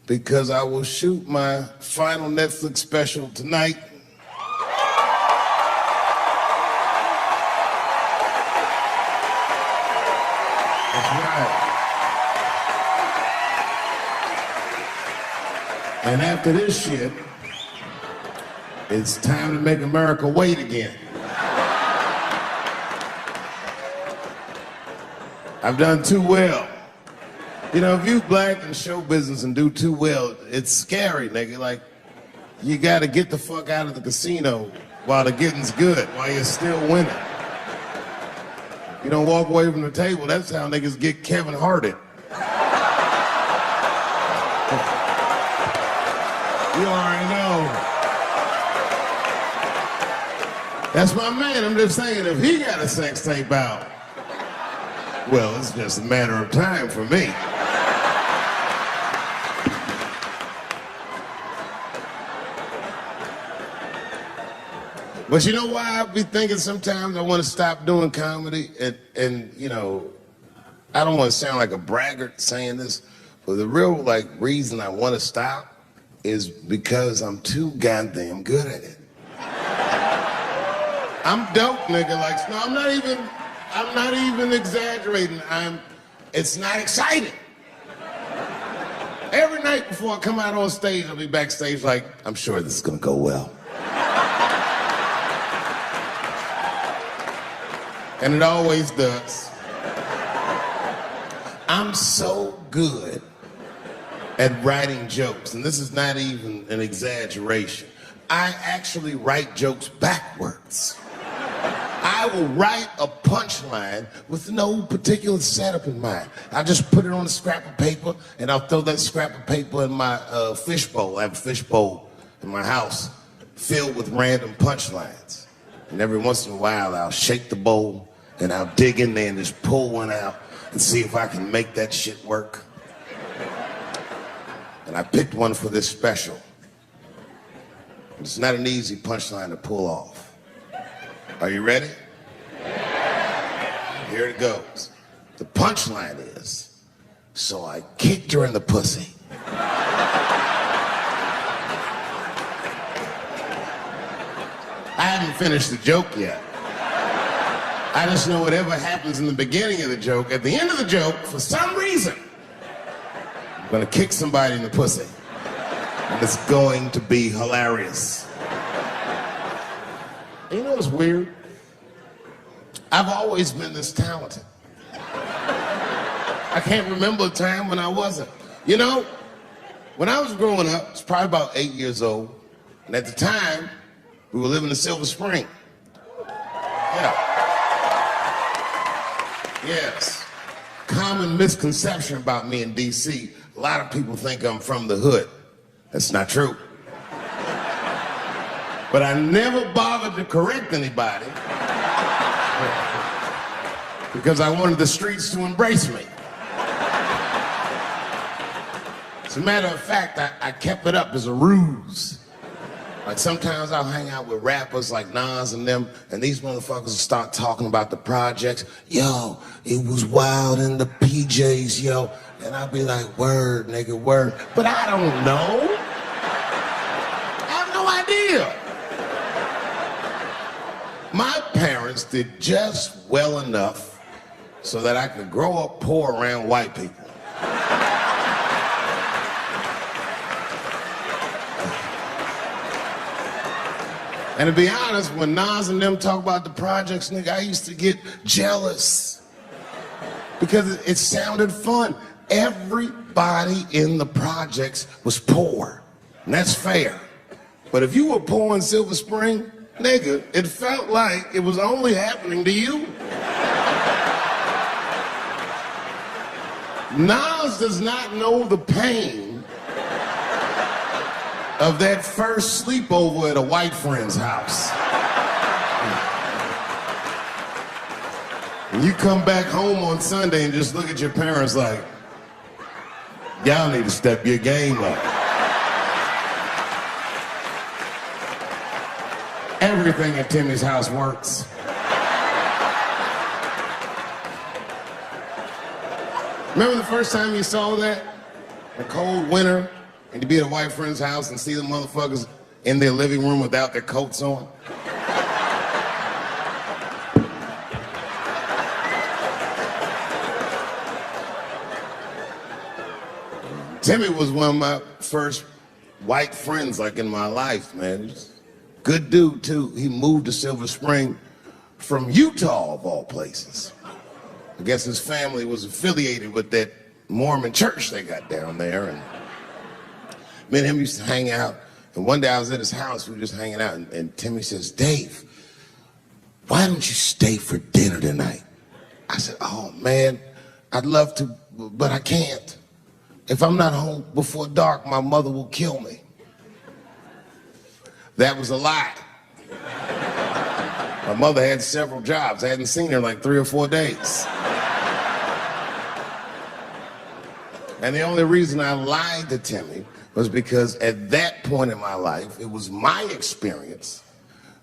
because I will shoot my final Netflix special tonight. That's right. And after this shit, it's time to make America wait again. I've done too well. You know, if you black in show business and do too well, it's scary, nigga. Like, you gotta get the fuck out of the casino while the getting's good, while you're still winning. You don't walk away from the table, that's how niggas get Kevin Harted. You already know. That's my man. I'm just saying, if he got a sex tape out, well, it's just a matter of time for me. But you know why I be thinking sometimes I want to stop doing comedy? And you know, I don't want to sound like a braggart saying this, but the real like reason I want to stop is because I'm too goddamn good at it. I'm dope, nigga. Like, no, I'm not even exaggerating. It's not exciting. Every night before I come out on stage, I'll be backstage like, I'm sure this is gonna go well. And it always does. I'm so good at writing jokes, and this is not even an exaggeration. I actually write jokes backwards. I will write a punchline with no particular setup in mind. I just put it on a scrap of paper, and I'll throw that scrap of paper in my fishbowl. I have a fishbowl in my house filled with random punchlines. And every once in a while, I'll shake the bowl, and I'll dig in there and just pull one out and see if I can make that shit work. And I picked one for this special. It's not an easy punchline to pull off. Are you ready? Here it goes. The punchline is, so I kicked her in the pussy. I haven't finished the joke yet. I just know whatever happens in the beginning of the joke, at the end of the joke, for some reason, I'm gonna kick somebody in the pussy. And it's going to be hilarious. And you know what's weird? I've always been this talented. I can't remember a time when I wasn't. You know, when I was growing up, I was probably about 8 years old, and at the time, we were living in Silver Spring. Yeah. Yes. Common misconception about me in D.C. A lot of people think I'm from the hood. That's not true. But I never bothered to correct anybody because I wanted the streets to embrace me. As a matter of fact, I kept it up as a ruse. Like sometimes I'll hang out with rappers like Nas and them, and these motherfuckers will start talking about the projects. Yo, it was wild in the PJs, yo. And I'll be like, word, nigga, word. But I don't know. I have no idea. My parents did just well enough so that I could grow up poor around white people. And to be honest, when Nas and them talk about the projects, nigga, I used to get jealous because it sounded fun. Everybody in the projects was poor, and that's fair. But if you were poor in Silver Spring, nigga, it felt like it was only happening to you. Nas does not know the pain of that first sleepover at a white friend's house. And you come back home on Sunday and just look at your parents like, y'all need to step your game up. Everything at Timmy's house works. Remember the first time you saw that? A cold winter, And to be at a white friend's house and see the motherfuckers in their living room without their coats on. Timmy was one of my first white friends, like, in my life, man. He's a good dude, too. He moved to Silver Spring from Utah, of all places. I guess his family was affiliated with that Mormon church they got down there. And me and him used to hang out. And one day I was at his house, we were just hanging out, and Timmy says, "Dave, why don't you stay for dinner tonight?" I said, "Oh, man, I'd love to, but I can't. If I'm not home before dark, my mother will kill me." That was a lie. My mother had several jobs. I hadn't seen her in like 3 or 4 days. And the only reason I lied to Timmy was because at that point in my life, it was my experience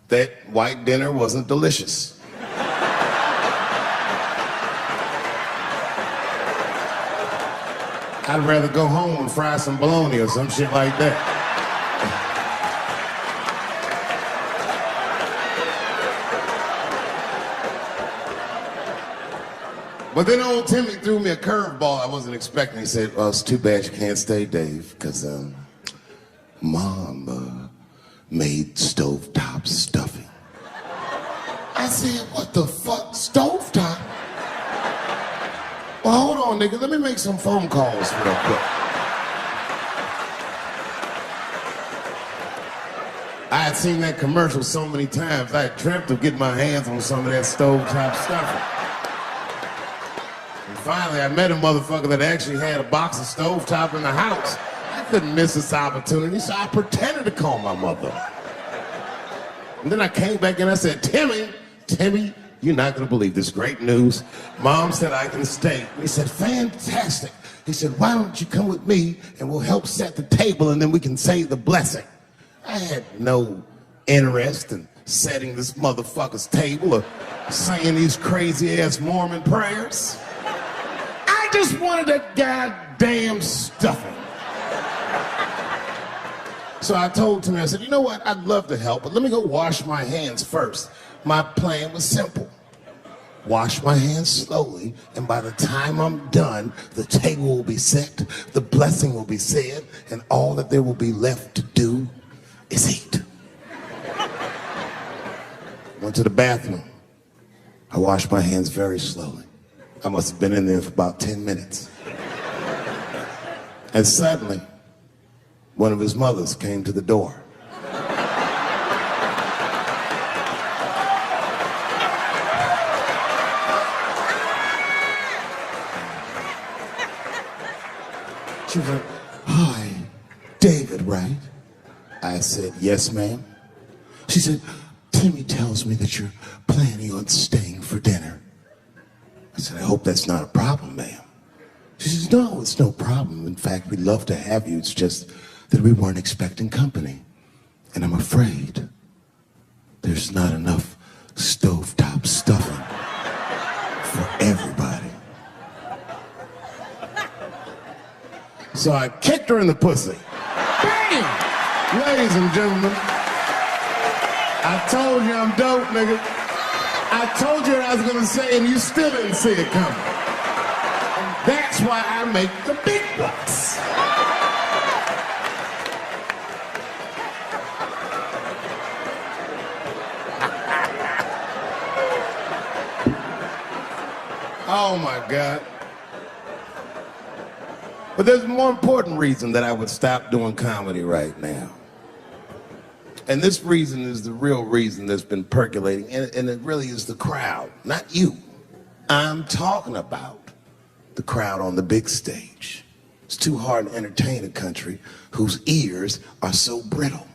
that white dinner wasn't delicious. I'd rather go home and fry some bologna or some shit like that. But then old Timmy threw me a curveball I wasn't expecting. He said, "Well, it's too bad you can't stay, Dave, because Mom made stovetop stuffing." I said, "What the fuck, stovetop?" Well, hold on, nigga. Let me make some phone calls real quick. I had seen that commercial so many times, I had dreamt of getting my hands on some of that stovetop stuffing. And finally, I met a motherfucker that actually had a box of stovetop in the house. I couldn't miss this opportunity, so I pretended to call my mother. And then I came back and I said, Timmy, you're not gonna believe this great news. Mom said I can stay." He said, "Fantastic." He said, "Why don't you come with me and we'll help set the table and then we can say the blessing." I had no interest in setting this motherfucker's table or saying these crazy ass Mormon prayers. I just wanted that goddamn stuffing. So I told Timmy, I said, "You know what? I'd love to help, but let me go wash my hands first." My plan was simple. Wash my hands slowly, and by the time I'm done, the table will be set, the blessing will be said, and all that there will be left to do is eat. Went to the bathroom. I washed my hands very slowly. I must have been in there for about 10 minutes. And suddenly, one of his mothers came to the door. She was like, "Hi, David, right?" I said, "Yes, ma'am." She said, "Timmy tells me that you're planning on staying for dinner." I said, "I hope that's not a problem, ma'am." She says, "No, it's no problem. In fact, we'd love to have you. It's just that we weren't expecting company. And I'm afraid there's not enough stovetop stuffing for everybody." So I kicked her in the pussy. Bam! Ladies and gentlemen, I told you I'm dope, nigga. I told you what I was gonna say, and you still didn't see it coming. And that's why I make the big bucks. Oh my God. But there's a more important reason that I would stop doing comedy right now. And this reason is the real reason that's been percolating, and it really is the crowd, not you. I'm talking about the crowd on the big stage. It's too hard to entertain a country whose ears are so brittle.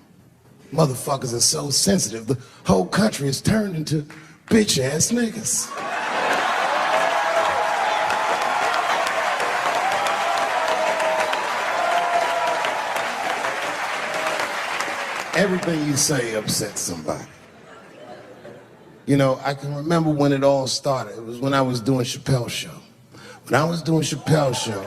Motherfuckers are so sensitive, the whole country is turned into bitch-ass niggas. Everything you say upsets somebody. You know, I can remember when it all started. It was when I was doing Chappelle's show. When I was doing Chappelle's show,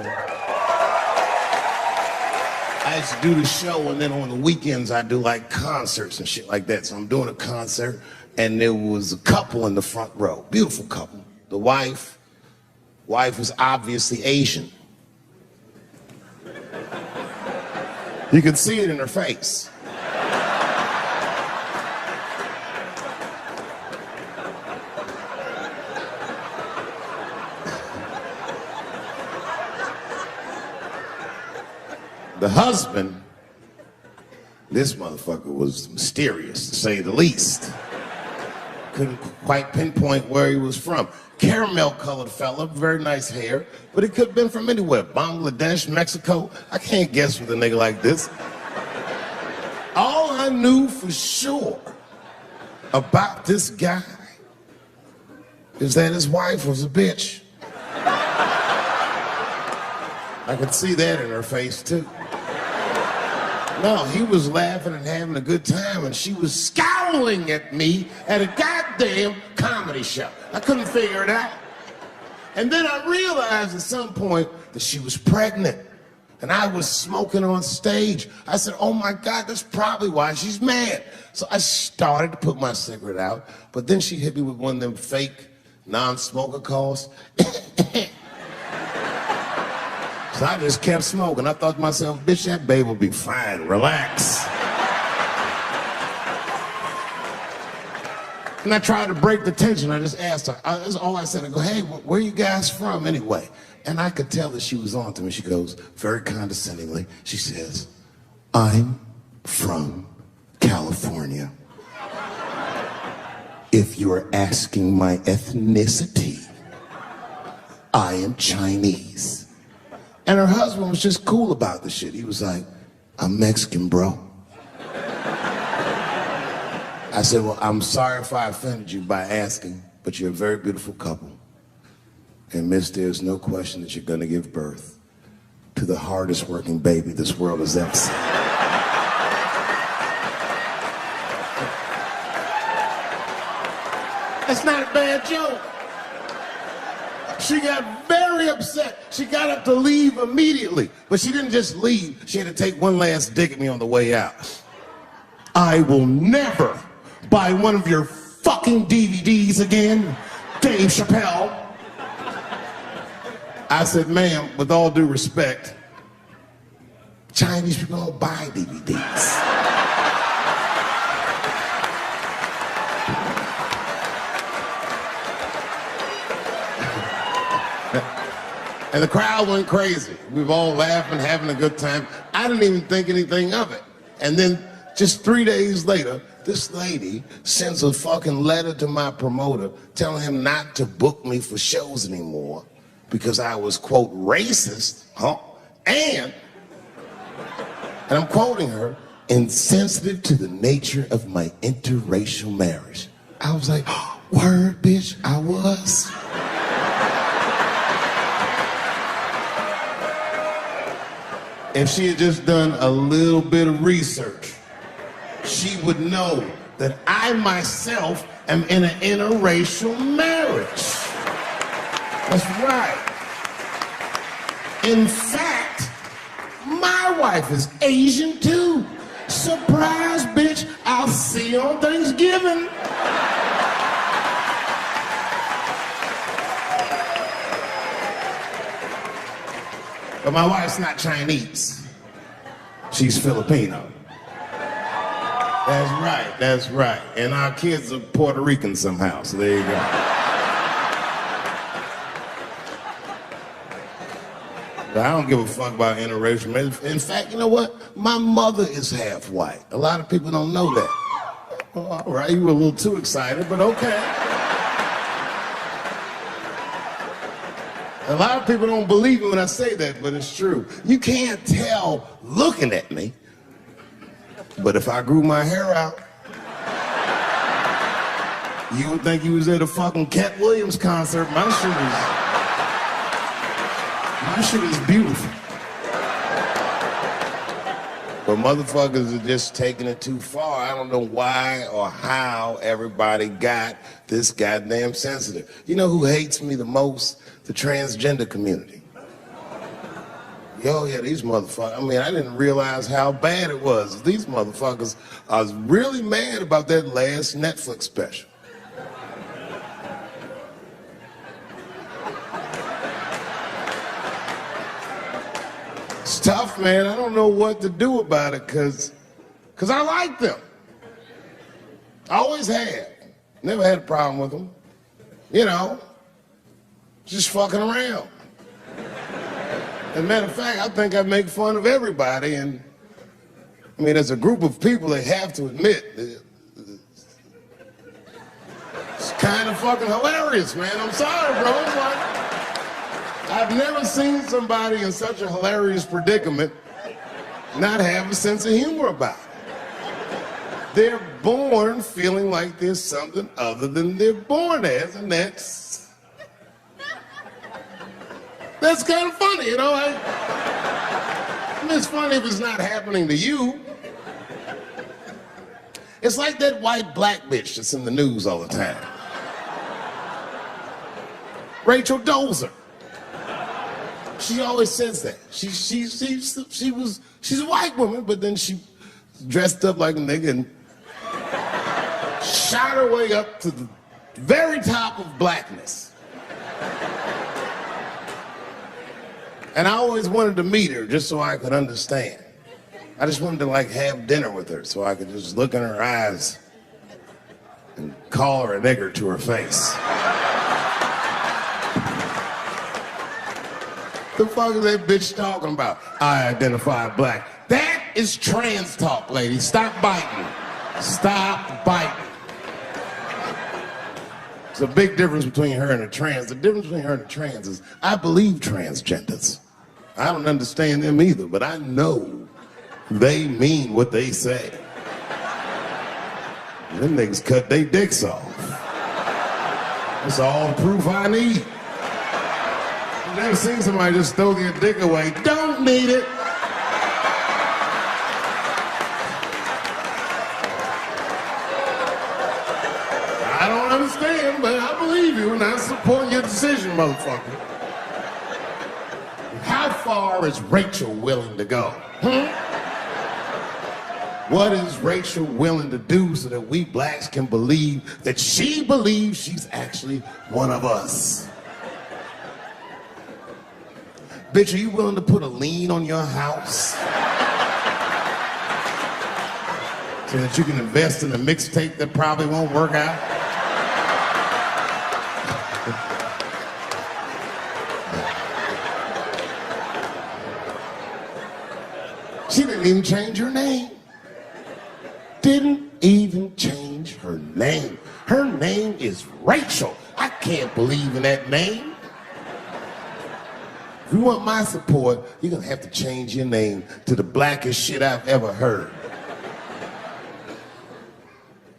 I used to do the show, and then on the weekends I do like concerts and shit like that. So I'm doing a concert, and there was a couple in the front row, beautiful couple. The wife was obviously Asian. You could see it in her face. The husband, this motherfucker was mysterious, to say the least. Couldn't quite pinpoint where he was from. Caramel-colored fella, very nice hair, but it could have been from anywhere. Bangladesh, Mexico. I can't guess with a nigga like this. All I knew for sure about this guy is that his wife was a bitch. I could see that in her face, too. No, he was laughing and having a good time, and she was scowling at me at a goddamn comedy show. I couldn't figure it out. And then I realized at some point that she was pregnant, and I was smoking on stage. I said, oh my God, that's probably why she's mad. So I started to put my cigarette out, but then she hit me with one of them fake non-smoker calls. So I just kept smoking. I thought to myself, bitch, that babe will be fine. Relax. And I tried to break the tension. I just asked her. That's all I said. I go, hey, where you guys from anyway? And I could tell that she was on to me. She goes, very condescendingly, she says, I'm from California. If you're asking my ethnicity, I am Chinese. And her husband was just cool about the shit. He was like, I'm Mexican, bro. I said, well, I'm sorry if I offended you by asking, but you're a very beautiful couple. And miss, there's no question that you're gonna give birth to the hardest working baby this world has ever seen. That's not a bad joke. She got very upset. She got up to leave immediately. But she didn't just leave. She had to take one last dig at me on the way out. I will never buy one of your fucking DVDs again, Dave Chappelle. I said, ma'am, with all due respect, Chinese people don't buy DVDs. And the crowd went crazy. We were all laughing, having a good time. I didn't even think anything of it. And then just 3 days later, this lady sends a fucking letter to my promoter telling him not to book me for shows anymore because I was, quote, racist, and I'm quoting her, insensitive to the nature of my interracial marriage. I was like, word, bitch, I was. If she had just done a little bit of research, she would know that I myself am in an interracial marriage. That's right. In fact, my wife is Asian too. Surprise, bitch, I'll see you on Thanksgiving. But my wife's not Chinese. She's Filipino. That's right. And our kids are Puerto Rican somehow, so there you go. But I don't give a fuck about interracial marriage. In fact, you know what? My mother is half white. A lot of people don't know that. Well, all right, you were a little too excited, but okay. A lot of people don't believe me when I say that, but it's true. You can't tell looking at me, but if I grew my hair out, you would think you was at a fucking Cat Williams concert. My shit is beautiful. But motherfuckers are just taking it too far. I don't know why or how everybody got this goddamn sensitive. You know who hates me the most? The transgender community. yo, yeah, these motherfuckers, I mean, I didn't realize how bad it was. These motherfuckers, I was really mad about that last Netflix special. It's tough, man. I don't know what to do about it, cause I like them. I always have. Never had a problem with them. You know, just fucking around. As a matter of fact, I think I make fun of everybody, and I mean, as a group of people, they have to admit, it's kind of fucking hilarious, man. I'm sorry, bro. It's like, I've never seen somebody in such a hilarious predicament not have a sense of humor about it. They're born feeling like there's something other than they're born as, and that's kind of funny, you know? I mean, it's funny if it's not happening to you. It's like that white black bitch that's in the news all the time. Rachel Dozer. She always says that. She's a white woman, but then she dressed up like a nigga and shot her way up to the very top of blackness. And I always wanted to meet her just so I could understand. I just wanted to like have dinner with her so I could just look in her eyes and call her a nigger to her face. The fuck is that bitch talking about? I identify black. That is trans talk, lady. Stop biting. Stop biting. There's a big difference between her and a trans. The difference between her and a trans is I believe transgenders. I don't understand them either, but I know they mean what they say. Them niggas cut their dicks off. That's all the proof I need. I've never seen somebody just throw their dick away. Don't need it. I don't understand, but I believe you and I support your decision, motherfucker. How far is Rachel willing to go? What is Rachel willing to do so that we blacks can believe that she believes she's actually one of us? Bitch, are you willing to put a lien on your house so that you can invest in a mixtape that probably won't work out? She didn't even change her name. Didn't even change her name. Her name is Rachel. I can't believe in that name. If you want my support, you're gonna have to change your name to the blackest shit I've ever heard.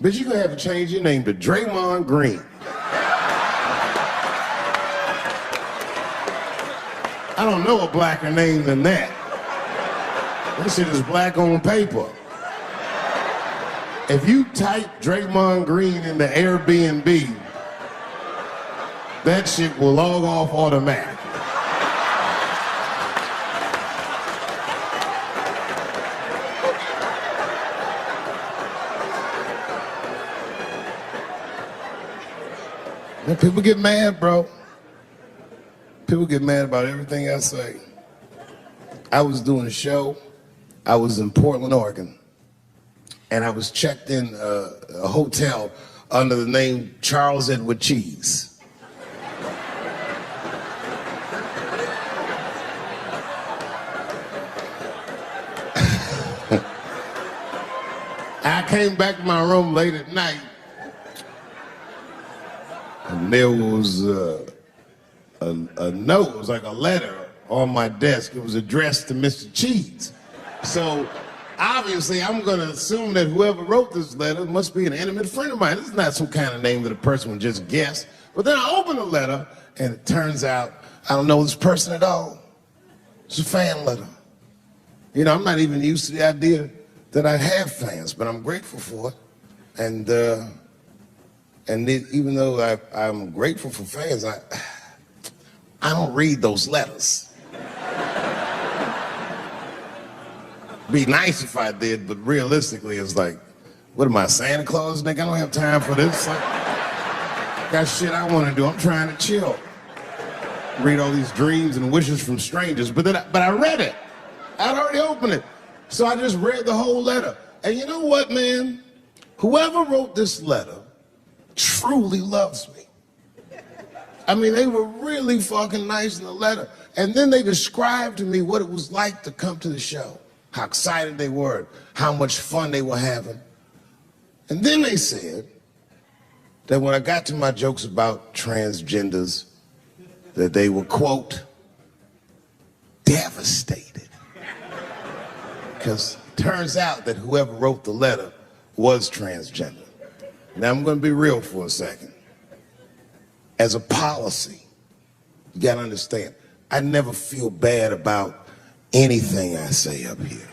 But you're gonna have to change your name to Draymond Green. I don't know a blacker name than that. That shit is black on paper. If you type Draymond Green into Airbnb, that shit will log off automatically. And people get mad, bro. People get mad about everything I say. I was doing a show. I was in Portland, Oregon. And I was checked in a hotel under the name Charles Edward Cheese. I came back to my room late at night, and there was a note. It was like a letter on my desk. It was addressed to Mr. Cheese. So obviously, I'm going to assume that whoever wrote this letter must be an intimate friend of mine. This is not some kind of name that a person would just guess. But then I open the letter, and it turns out I don't know this person at all. It's a fan letter. You know, I'm not even used to the idea that I have fans, but I'm grateful for it. And even though I'm grateful for fans, I don't read those letters. Be nice if I did, but realistically, it's like, what am I, Santa Claus, nigga? I don't have time for this. Like, got shit I want to do. I'm trying to chill. Read all these dreams and wishes from strangers, but I read it. I'd already opened it. So I just read the whole letter. And you know what, man? Whoever wrote this letter truly loves me. I mean, they were really fucking nice in the letter. And then they described to me what it was like to come to the show, how excited they were, how much fun they were having. And then they said that when I got to my jokes about transgenders, that they were, quote, devastated. Because it turns out that whoever wrote the letter was transgender. Now I'm going to be real for a second. As a policy, you got to understand, I never feel bad about anything I say up here.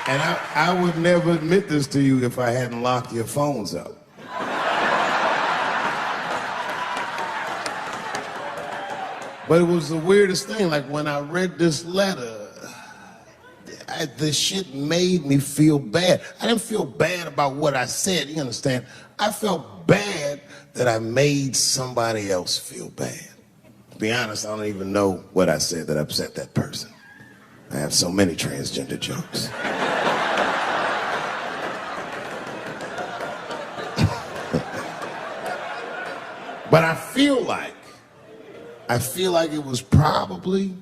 And I would never admit this to you if I hadn't locked your phones up. But it was the weirdest thing. Like when I read this letter, the shit made me feel bad. I didn't feel bad about what I said, you understand? I felt bad that I made somebody else feel bad. To be honest, I don't even know what I said that upset that person. I have so many transgender jokes. But I feel like it was probably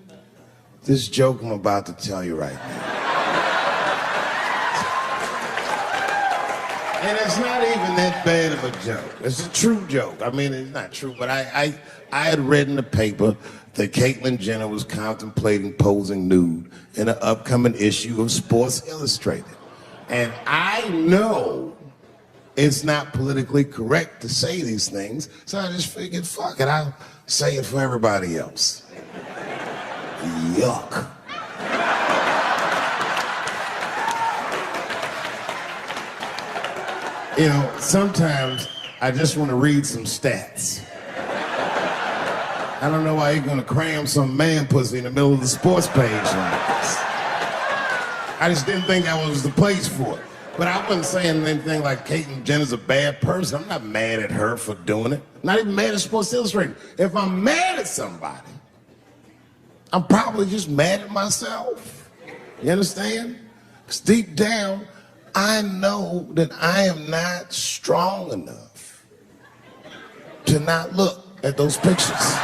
this joke I'm about to tell you right now. And it's not even that bad of a joke. It's a true joke. I mean, it's not true, but I had read in the paper that Caitlyn Jenner was contemplating posing nude in an upcoming issue of Sports Illustrated. And I know it's not politically correct to say these things, so I just figured, fuck it, I'll say it for everybody else. Yuck. You know, sometimes I just want to read some stats. I don't know why you're gonna cram some man pussy in the middle of the sports page like this. I just didn't think that was the place for it. But I wasn't saying anything like Caitlyn Jenner's a bad person. I'm not mad at her for doing it. Not even mad at Sports Illustrated. If I'm mad at somebody, I'm probably just mad at myself. You understand? Because deep down, I know that I am not strong enough to not look at those pictures.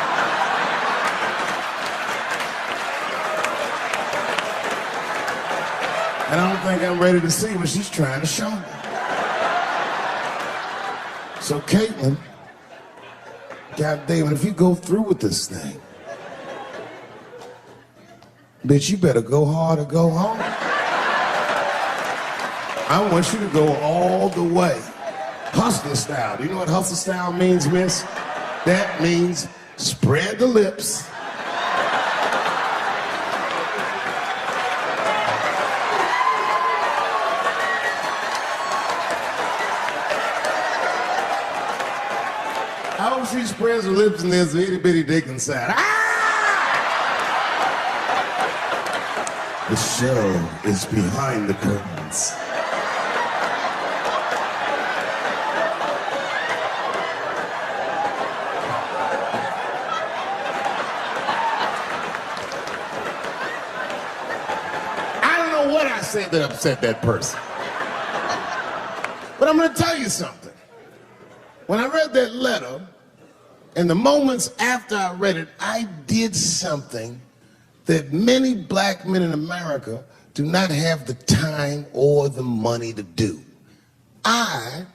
And I don't think I'm ready to see what she's trying to show me. So Caitlyn, goddamn, if you go through with this thing, bitch, you better go hard or go home. I want you to go all the way. Hustler style. Do you know what hustler style means, miss? That means spread the lips. I hope she spreads her lips and there's an itty bitty dick inside. Ah! The show is behind the curtains. I don't know what I said that upset that person. But I'm gonna tell you something. When I read that letter, and the moments after I read it, I did something that many black men in America do not have the time or the money to do. I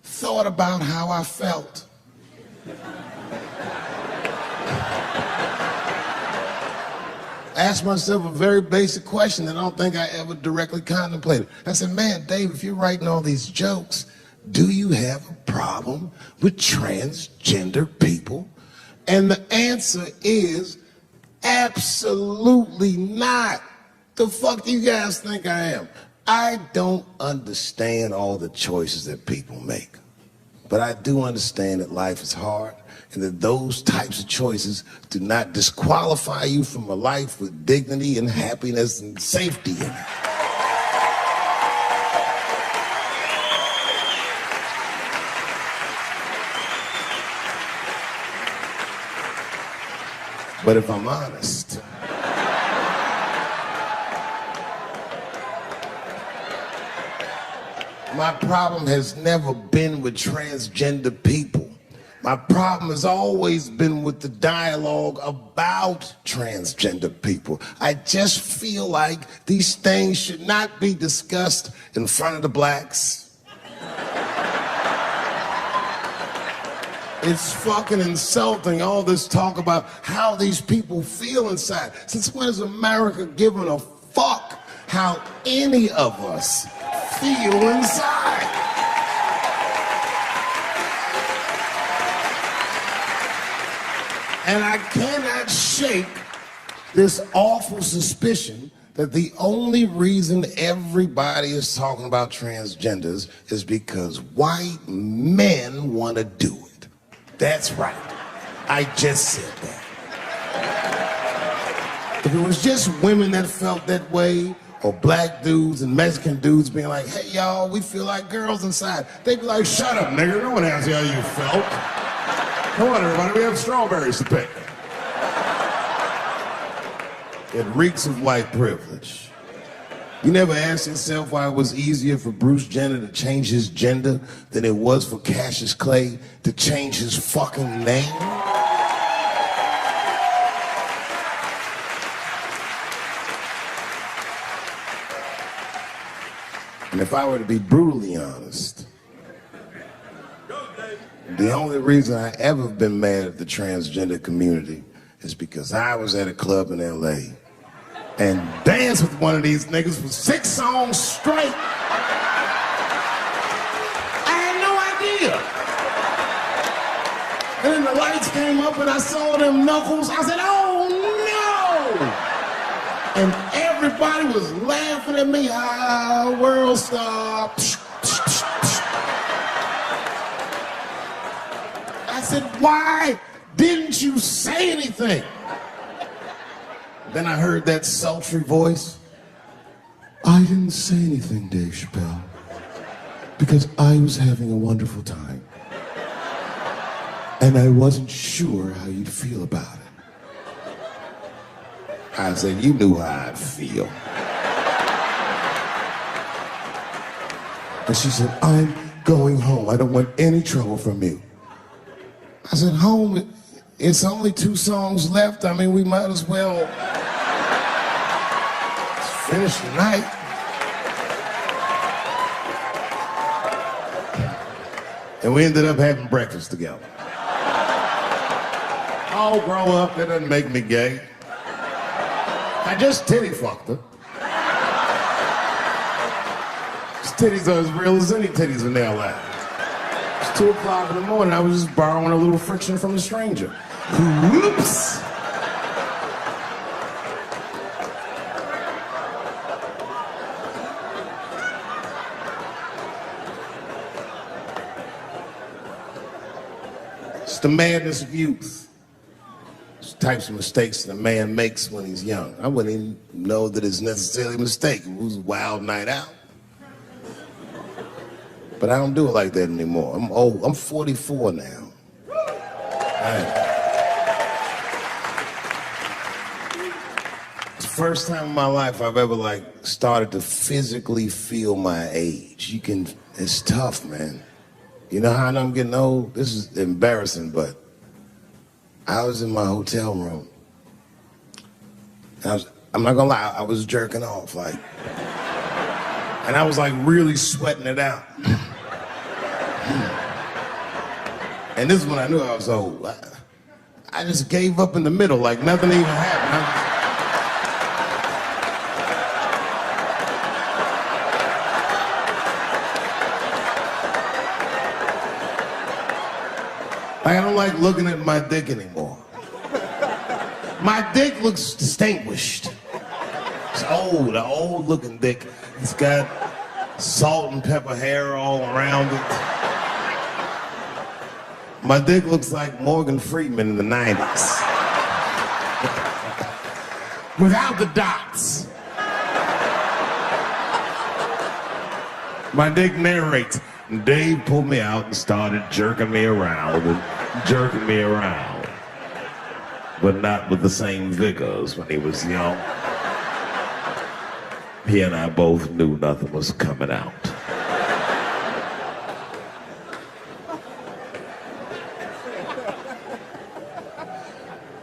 thought about how I felt. Asked myself a very basic question that I don't think I ever directly contemplated. I said, man, Dave, if you're writing all these jokes, do you have a problem with transgender people? And the answer is absolutely not. The fuck do you guys think I am? I don't understand all the choices that people make. But I do understand that life is hard and that those types of choices do not disqualify you from a life with dignity and happiness and safety in it. But if I'm honest, my problem has never been with transgender people. My problem has always been with the dialogue about transgender people. I just feel like these things should not be discussed in front of the blacks. It's fucking insulting, all this talk about how these people feel inside. Since when has America given a fuck how any of us feel inside? And I cannot shake this awful suspicion that the only reason everybody is talking about transgenders is because white men want to do it. That's right. I just said that. If it was just women that felt that way, or black dudes and Mexican dudes being like, hey, y'all, we feel like girls inside, they'd be like, shut up, nigga. No one asked you how you felt. Come on, everybody, we have strawberries to pick. It reeks of white privilege. You never asked yourself why it was easier for Bruce Jenner to change his gender than it was for Cassius Clay to change his fucking name? And if I were to be brutally honest, the only reason I ever been mad at the transgender community is because I was at a club in LA and danced with one of these niggas for 6 songs straight. I had no idea. And then the lights came up and I saw them knuckles. I said, oh no! And everybody was laughing at me. Ah, world star. I said, why didn't you say anything? Then I heard that sultry voice. I didn't say anything, Dave Chappelle, because I was having a wonderful time. And I wasn't sure how you'd feel about it. I said, you knew how I'd feel. And she said, I'm going home. I don't want any trouble from you. I said, home? It's only 2 songs left. I mean, we might as well finish the night. And we ended up having breakfast together. Oh, grow up, that doesn't make me gay. I just titty fucked her. His titties are as real as any titties in LA. It's 2 o'clock in the morning. I was just borrowing a little friction from a stranger. Whoops! It's the madness of youth. It's types of mistakes that a man makes when he's young. I wouldn't even know that it's necessarily a mistake. It was a wild night out. But I don't do it like that anymore. I'm old. I'm 44 now. It's the first time in my life I've ever started to physically feel my age. It's tough, man. You know how I'm getting old? This is embarrassing, but I was in my hotel room. I'm not gonna lie, I was jerking off, and I was really sweating it out. And this is when I knew I was old. I just gave up in the middle, nothing even happened. I don't like looking at my dick anymore. My dick looks distinguished. It's old, an old looking dick. It's got salt and pepper hair all around it. My dick looks like Morgan Freeman in the 90s. Without the dots. My dick narrates. Dave pulled me out and started jerking me around and jerking me around. But not with the same vigor as when he was young. He and I both knew nothing was coming out.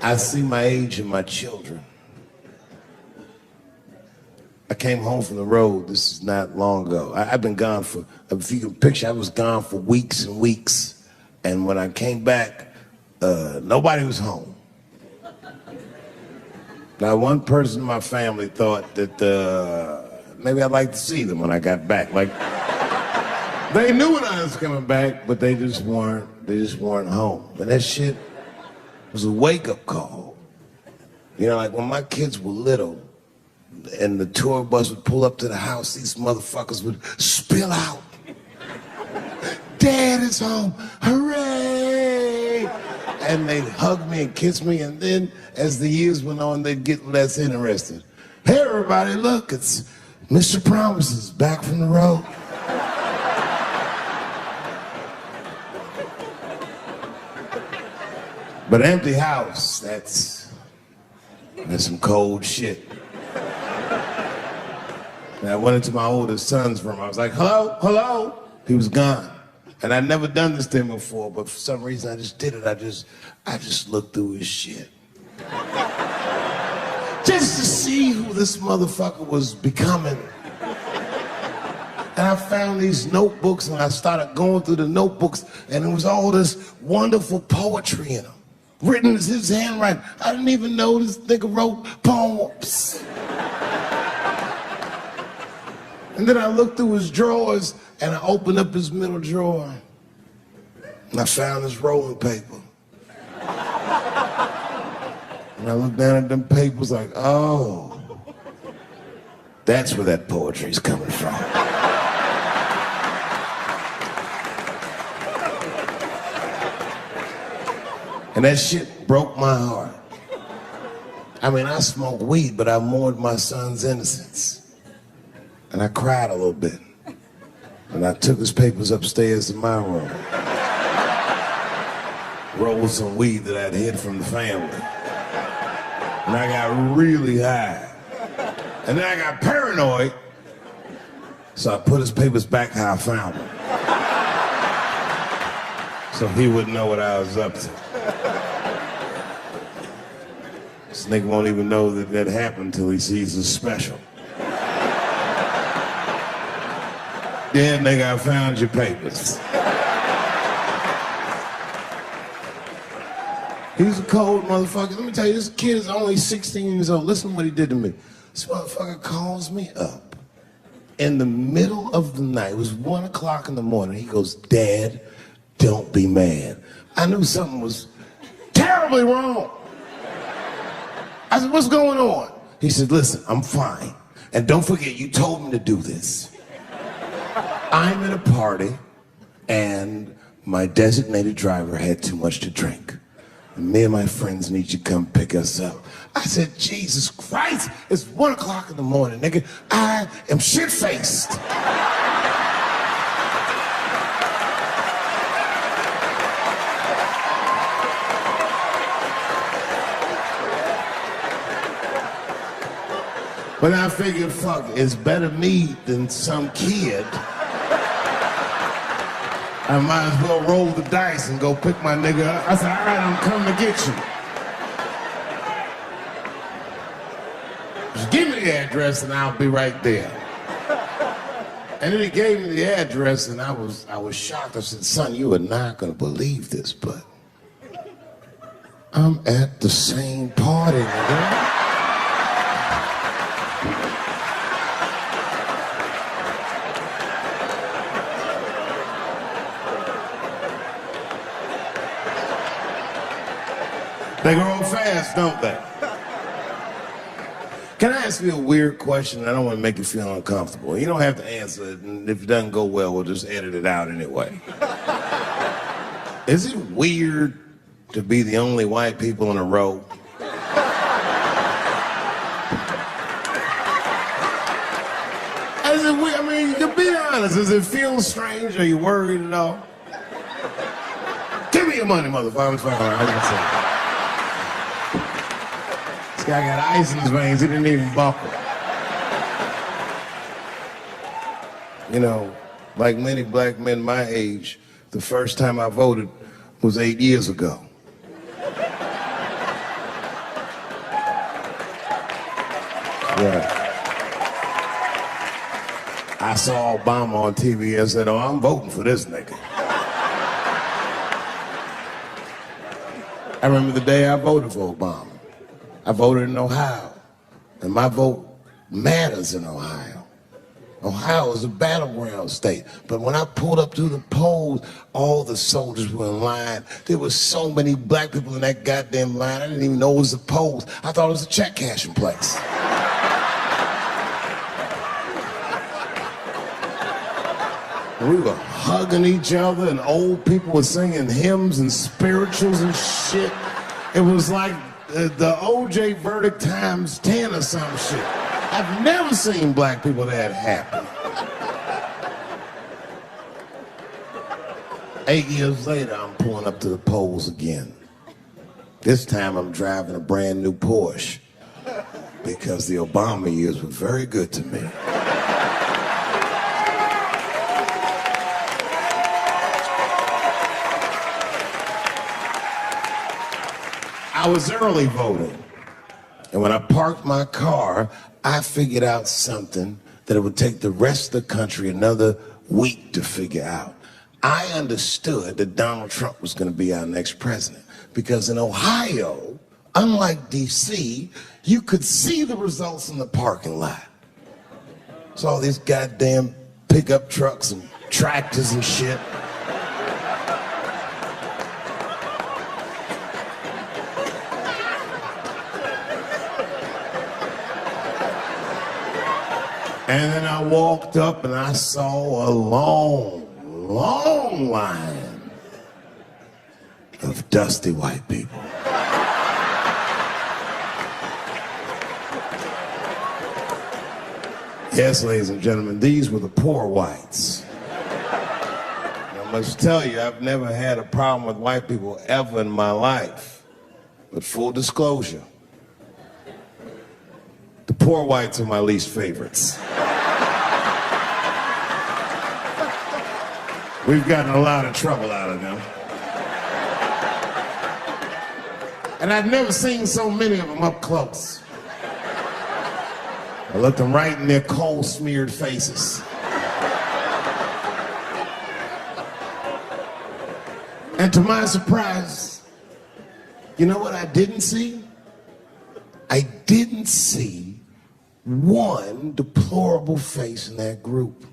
I see my age in my children. I came home from the road, this is not long ago. I've been gone for, if you can picture, I was gone for weeks and weeks. And when I came back, nobody was home. Now, one person in my family thought that maybe I'd like to see them when I got back. Like, they knew when I was coming back, but they just weren't home. And that shit was a wake-up call. You know, like when my kids were little and the tour bus would pull up to the house, these motherfuckers would spill out. Dad is home, hooray! And they'd hug me and kiss me, and then as the years went on, they'd get less interested. Hey everybody, look, it's Mr. Promises back from the road. But empty house, that's some cold shit. And I went into my oldest son's room. I was like, hello, hello. He was gone. And I'd never done this to him before, but for some reason I just did it. I just looked through his shit. Just to see who this motherfucker was becoming. And I found these notebooks and I started going through the notebooks and there was all this wonderful poetry in them. Written in his handwriting. I didn't even know this nigga wrote poems. And then I looked through his drawers and I opened up his middle drawer and I found his rolling paper. And I looked down at them papers like, oh, that's where that poetry's coming from. And that shit broke my heart. I mean, I smoke weed, but I mourned my son's innocence. And I cried a little bit. And I took his papers upstairs to my room. Rolled some weed that I'd hid from the family. And I got really high. And then I got paranoid. So I put his papers back how I found them. So he wouldn't know what I was up to. This nigga won't even know that that happened until he sees the special. Yeah, nigga, I found your papers. He's a cold motherfucker. Let me tell you, this kid is only 16 years old. Listen to what he did to me. This motherfucker calls me up in the middle of the night. It was 1 o'clock in the morning. He goes, Dad, don't be mad. I knew something was terribly wrong. I said, what's going on? He said, listen, I'm fine. And don't forget, you told me to do this. I'm at a party, and my designated driver had too much to drink. And me and my friends need you to come pick us up. I said, Jesus Christ, it's 1 o'clock in the morning, nigga. I am shit-faced. But I figured, fuck, it's better me than some kid. I might as well roll the dice and go pick my nigga up. I said, all right, I'm coming to get you. Just give me the address and I'll be right there. And then he gave me the address and I was shocked. I said, son, you are not gonna believe this, but I'm at the same party, nigga. They grow fast, don't they? Can I ask you a weird question? I don't want to make you feel uncomfortable. You don't have to answer it, and if it doesn't go well, we'll just edit it out anyway. Is it weird to be the only white people in a row? Is it weird? I mean, to be honest, does it feel strange? Are you worried at all? Give me your money, motherfucker. This guy got ice in his veins. He didn't even buckle. You know, like many black men my age, the first time I voted was 8 years ago. Yeah. I saw Obama on TV and said, oh, I'm voting for this nigga. I remember the day I voted for Obama. I voted in Ohio, and my vote matters in Ohio. Ohio is a battleground state, but when I pulled up to the polls, all the soldiers were in line. There were so many black people in that goddamn line, I didn't even know it was a polls. I thought it was a check cashing place. We were hugging each other, and old people were singing hymns and spirituals and shit. It was like the OJ verdict times 10 or some shit. I've never seen black people that happy. 8 years later, I'm pulling up to the polls again. This time I'm driving a brand new Porsche because the Obama years were very good to me. I was early voting, and when I parked my car, I figured out something that it would take the rest of the country another week to figure out. I understood that Donald Trump was going to be our next president, because in Ohio, unlike DC, you could see the results in the parking lot. Saw these goddamn pickup trucks and tractors and shit. And then I walked up and I saw a long line of dusty white people. Yes, ladies and gentlemen, these were the poor whites. I must tell you, I've never had a problem with white people ever in my life. But full disclosure, the poor whites are my least favorites. We've gotten a lot of trouble out of them. And I've never seen so many of them up close. I looked them right in their coal-smeared faces. And to my surprise, you know what I didn't see? I didn't see one deplorable face in that group.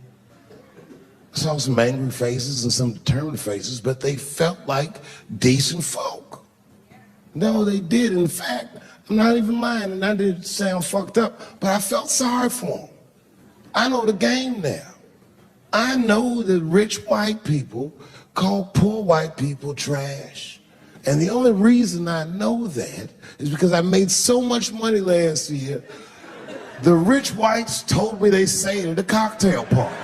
I saw some angry faces and some determined faces, but they felt like decent folk. No, they did. In fact, I'm not even lying, and I did sound fucked up, but I felt sorry for them. I know the game now. I know that rich white people call poor white people trash. And the only reason I know that is because I made so much money last year, the rich whites told me they say it at a cocktail party.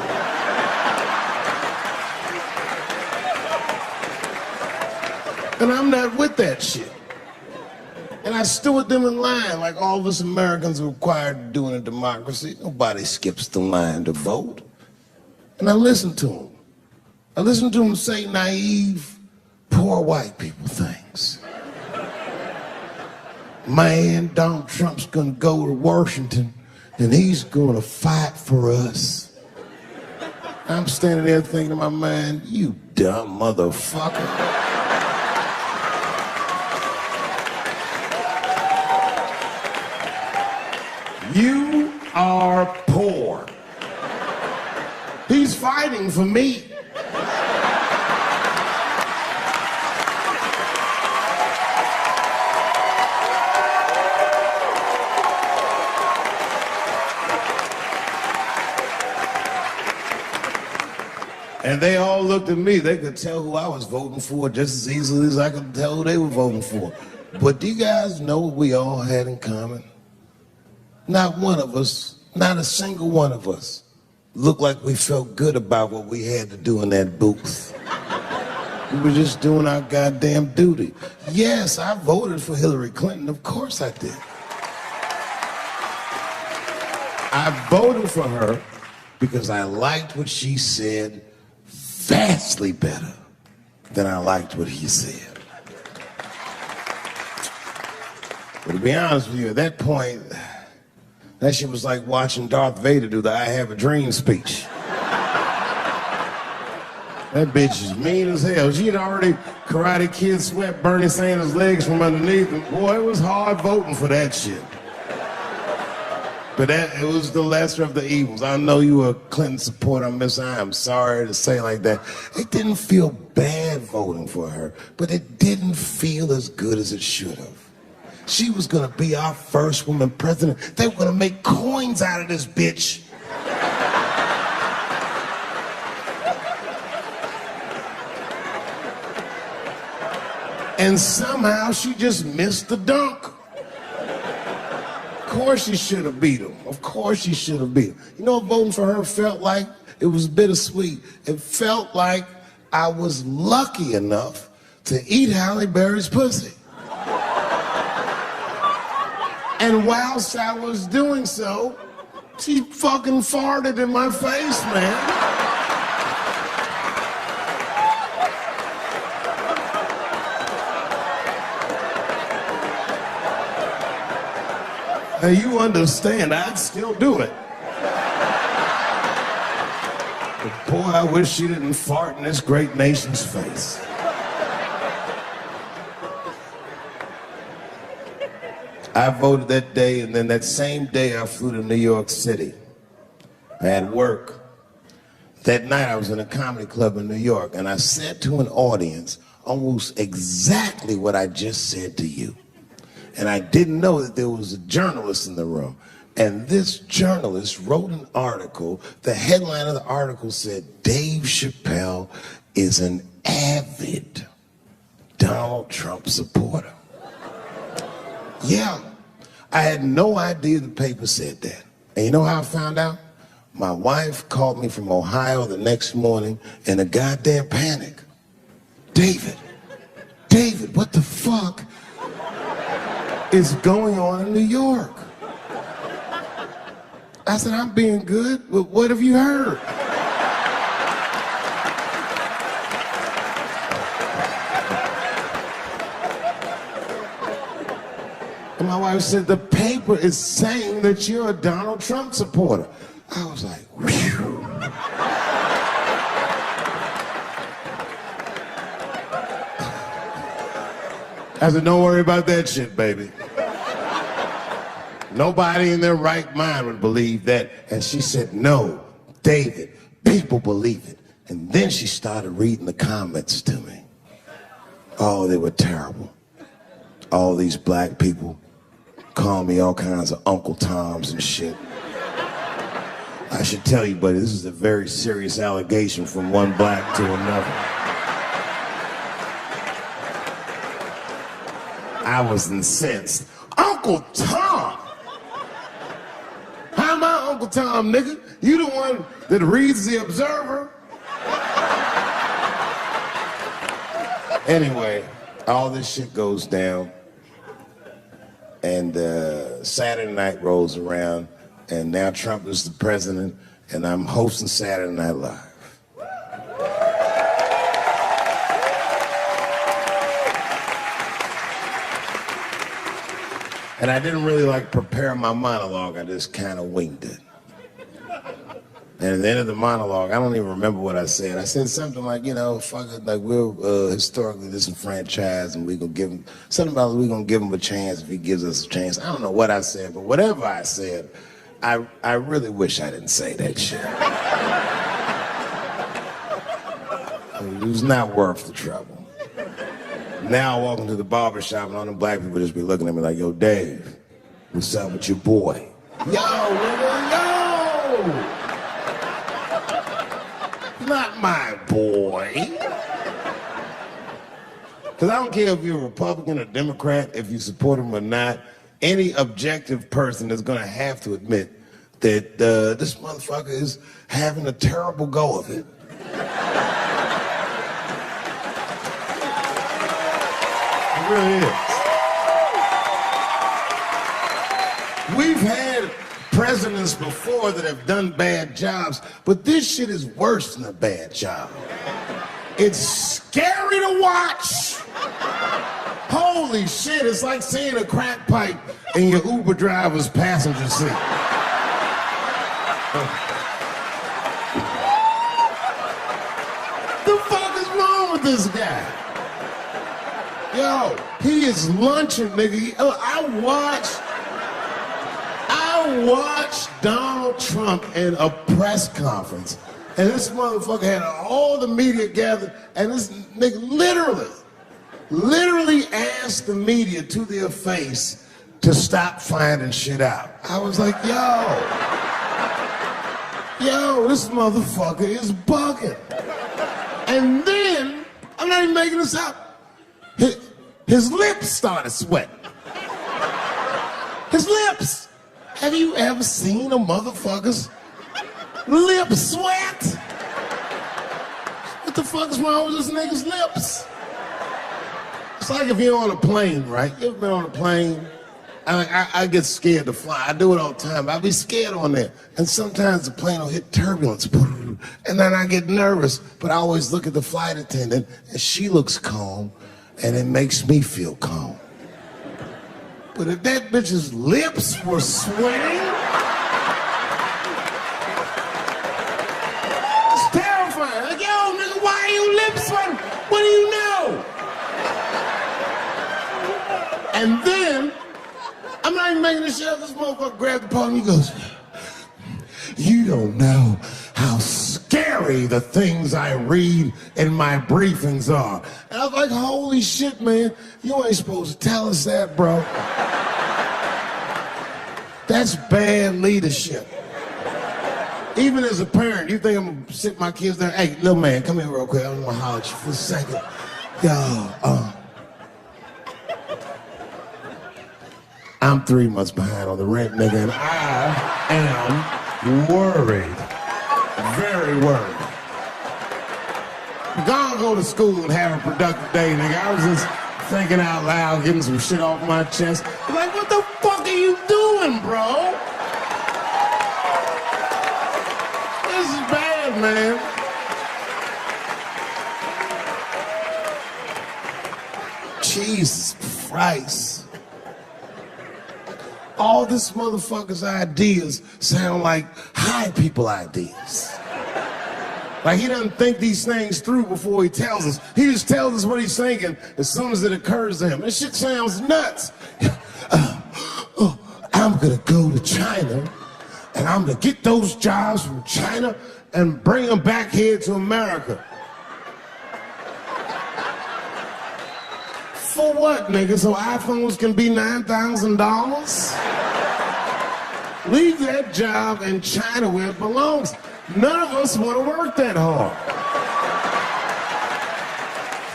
And I'm not with that shit. And I stood with them in line like all of us Americans are required to do in a democracy. Nobody skips the line to vote. And I listened to them. I listened to them say naive, poor white people things. Man, Donald Trump's gonna go to Washington and he's gonna fight for us. I'm standing there thinking in my mind, you dumb motherfucker. You are poor. He's fighting for me. And they all looked at me. They could tell who I was voting for just as easily as I could tell who they were voting for. But do you guys know what we all had in common? Not one of us, not a single one of us, looked like we felt good about what we had to do in that booth. We were just doing our goddamn duty. Yes, I voted for Hillary Clinton. Of course I did. I voted for her because I liked what she said vastly better than I liked what he said. But to be honest with you, at that point, that shit was like watching Darth Vader do the I Have a Dream speech. That bitch is mean as hell. She had already Karate Kid swept Bernie Sanders' legs from underneath him. Boy, it was hard voting for that shit. But it was the lesser of the evils. I know you were a Clinton supporter, Miss. I am sorry to say like that. It didn't feel bad voting for her, but it didn't feel as good as it should have. She was gonna be our first woman president. They were gonna make coins out of this bitch. And somehow she just missed the dunk. Of course she should have beat him. Of course she should have beat him. You know what voting for her felt like? It was bittersweet. It felt like I was lucky enough to eat Halle Berry's pussy. And whilst I was doing so, she fucking farted in my face, man. Now you understand, I'd still do it. But boy, I wish she didn't fart in this great nation's face. I voted that day, and then that same day I flew to New York City. I had work. That night I was in a comedy club in New York, and I said to an audience almost exactly what I just said to you. And I didn't know that there was a journalist in the room. And this journalist wrote an article. The headline of the article said, Dave Chappelle is an avid Donald Trump supporter. Yeah, I had no idea the paper said that. And you know how I found out? My wife called me from Ohio the next morning in a goddamn panic. David, what the fuck is going on in New York? I said, I'm being good, but what have you heard? And my wife said, the paper is saying that you're a Donald Trump supporter. I was like, whew. I said, don't worry about that shit, baby. Nobody in their right mind would believe that. And she said, no, David, people believe it. And then she started reading the comments to me. Oh, they were terrible. All these black people call me all kinds of Uncle Toms and shit. I should tell you, buddy, this is a very serious allegation from one black to another. I was incensed. Uncle Tom? How am I Uncle Tom, nigga? You the one that reads the Observer? Anyway, all this shit goes down. And Saturday night rolls around, and now Trump is the president, and I'm hosting Saturday Night Live. And I didn't really prepare my monologue, I just kind of winged it. And at the end of the monologue, I don't even remember what I said. I said something like, you know, fuck it, we're historically disenfranchised, and we're gonna give him, something about we're gonna give him a chance if he gives us a chance. I don't know what I said, but whatever I said, I really wish I didn't say that shit. It was not worth the trouble. Now I walk into the barbershop and all them black people just be looking at me like, yo, Dave, what's up with your boy? Yo, nigga, yo! Not my boy. Because I don't care if you're a Republican or Democrat, if you support him or not, any objective person is going to have to admit that this motherfucker is having a terrible go of it. It really is. We've had presidents before that have done bad jobs, but this shit is worse than a bad job. It's scary to watch. Holy shit, it's like seeing a crack pipe in your Uber driver's passenger seat. The fuck is wrong with this guy? Yo, he is lunching, nigga. I watched Donald Trump in a press conference, and this motherfucker had all the media gathered, and this nigga literally asked the media to their face to stop finding shit out. I was like, yo, this motherfucker is bugging. And then, I'm not even making this up, his lips started sweating. His lips. Have you ever seen a motherfucker's lips sweat? What the fuck is wrong with this nigga's lips? It's like if you're on a plane, right? You ever been on a plane? I get scared to fly. I do it all the time. I be scared on there. And sometimes the plane will hit turbulence. And then I get nervous. But I always look at the flight attendant, and she looks calm, and it makes me feel calm. But if that bitch's lips were sweating, it's terrifying. Like, yo, nigga, why are your lips sweating? What do you know? And then, I'm not even making this shit up. This motherfucker grabbed the podium and he goes, you don't know how scary the things I read in my briefings are. And I was like, holy shit, man. You ain't supposed to tell us that, bro. That's bad leadership. Even as a parent, you think I'm gonna sit my kids there? Hey, little man, come here real quick. I'm gonna holler at you for a second. Yo, I'm 3 months behind on the rent, nigga, and I am worried. Very worried. Go to school and have a productive day, nigga. I was just thinking out loud, getting some shit off my chest. Like, what the fuck are you doing, bro? This is bad, man. Jesus Christ. All this motherfucker's ideas sound like high people ideas. Like he doesn't think these things through before he tells us. He just tells us what he's thinking as soon as it occurs to him. This shit sounds nuts. I'm gonna go to China and I'm gonna get those jobs from China and bring them back here to America. For what, nigga? So iPhones can be $9,000? Leave that job in China where it belongs. None of us want to work that hard.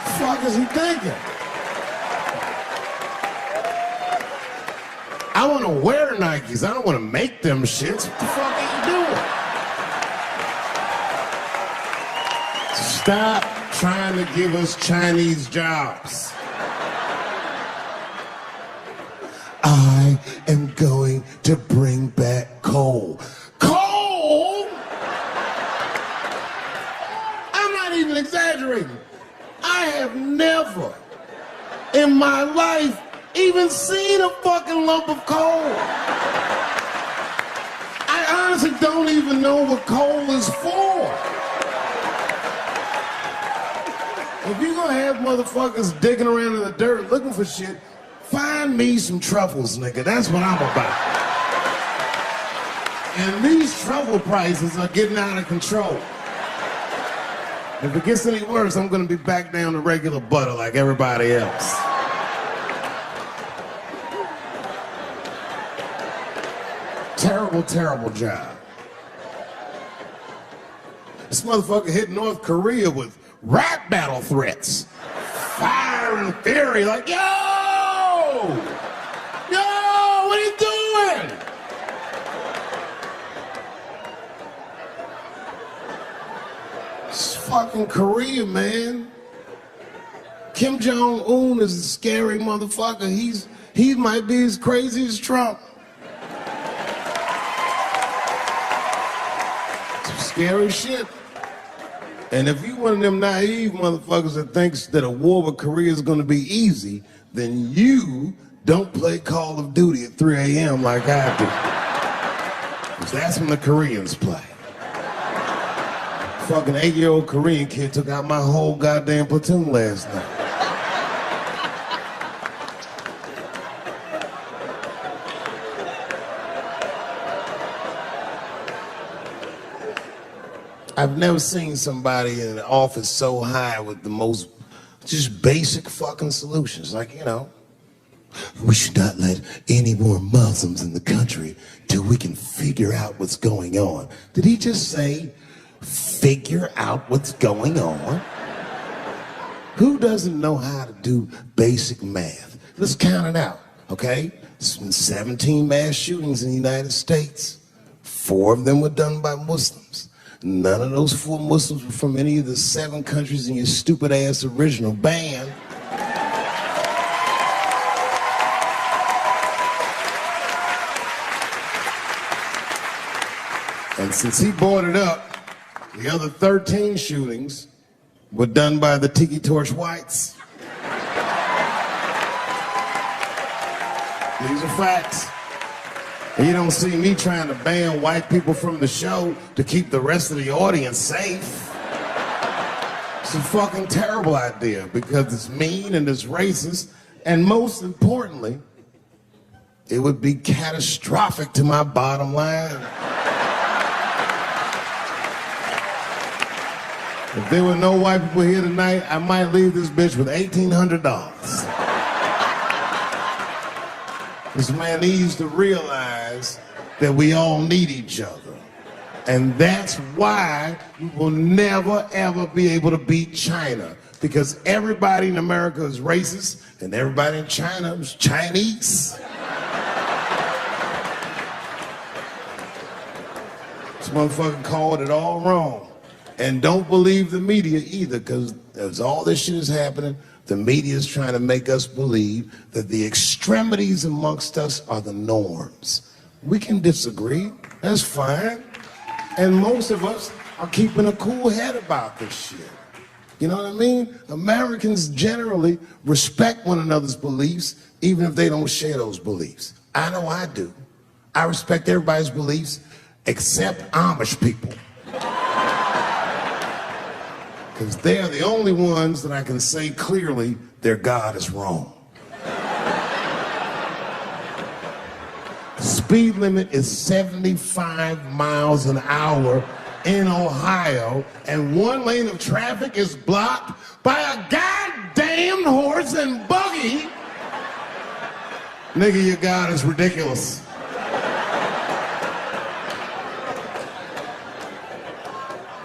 The fuck is he thinking? I want to wear Nikes. I don't want to make them shits. What the fuck are you doing? Stop trying to give us Chinese jobs. I am going to bring back coal. Coal? I'm not even exaggerating. I have never in my life even seen a fucking lump of coal. I honestly don't even know what coal is for. If you're gonna have motherfuckers digging around in the dirt looking for shit, find me some truffles, nigga. That's what I'm about. And these truffle prices are getting out of control. If it gets any worse, I'm gonna be back down to regular butter like everybody else. Terrible, terrible job. This motherfucker hit North Korea with rap battle threats. Fire and fury, like, yo! Yo, what are you doing? It's fucking Korea, man. Kim Jong-un is a scary motherfucker. He might be as crazy as Trump. Some scary shit. And if you one of them naive motherfuckers that thinks that a war with Korea is gonna be easy, then you don't play Call of Duty at 3 a.m. like I do. Because that's when the Koreans play. Fucking 8-year-old Korean kid took out my whole goddamn platoon last night. I've never seen somebody in an office so high with the most just basic fucking solutions. Like, you know, we should not let any more Muslims in the country till we can figure out what's going on. Did he just say, figure out what's going on? Who doesn't know how to do basic math? Let's count it out, okay? There's been 17 mass shootings in the United States. 4 of them were done by Muslims. None of those 4 Muslims were from any of the 7 countries in your stupid ass original band. And since he brought it up, the other 13 shootings were done by the Tiki Torch Whites. These are facts. And you don't see me trying to ban white people from the show to keep the rest of the audience safe. It's a fucking terrible idea because it's mean and it's racist. And most importantly, it would be catastrophic to my bottom line. If there were no white people here tonight, I might leave this bitch with $1,800. This man needs to realize that we all need each other. And that's why we will never, ever be able to beat China. Because everybody in America is racist, and everybody in China is Chinese. This motherfucker called it all wrong. And don't believe the media either, because as all this shit is happening, the media is trying to make us believe that the extremities amongst us are the norms. We can disagree, that's fine. And most of us are keeping a cool head about this shit. You know what I mean? Americans generally respect one another's beliefs, even if they don't share those beliefs. I know I do. I respect everybody's beliefs except Amish people. Because they're the only ones that I can say clearly their God is wrong. The speed limit is 75 miles an hour in Ohio, and 1 lane of traffic is blocked by a goddamn horse and buggy. Nigga, your God is ridiculous.